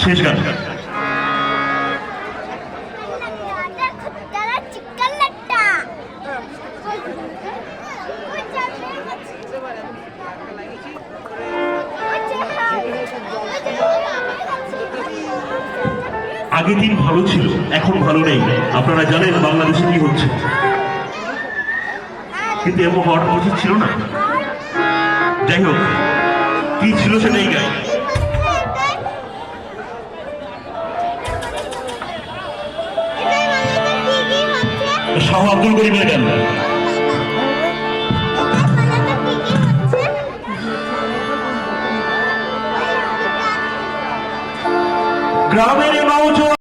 শেষ গান। আগে দিন ভালো ছিল, এখন ভালো নেই। আপনারা জানেন বাংলাদেশে কি হচ্ছে, কিন্তু এমন হওয়ার উচিত ছিল না। যাই হোক, কি ছিল সেটাই গাই। শাহ আব্দুল করিমের গান। গ্রামের নৌজোয়ান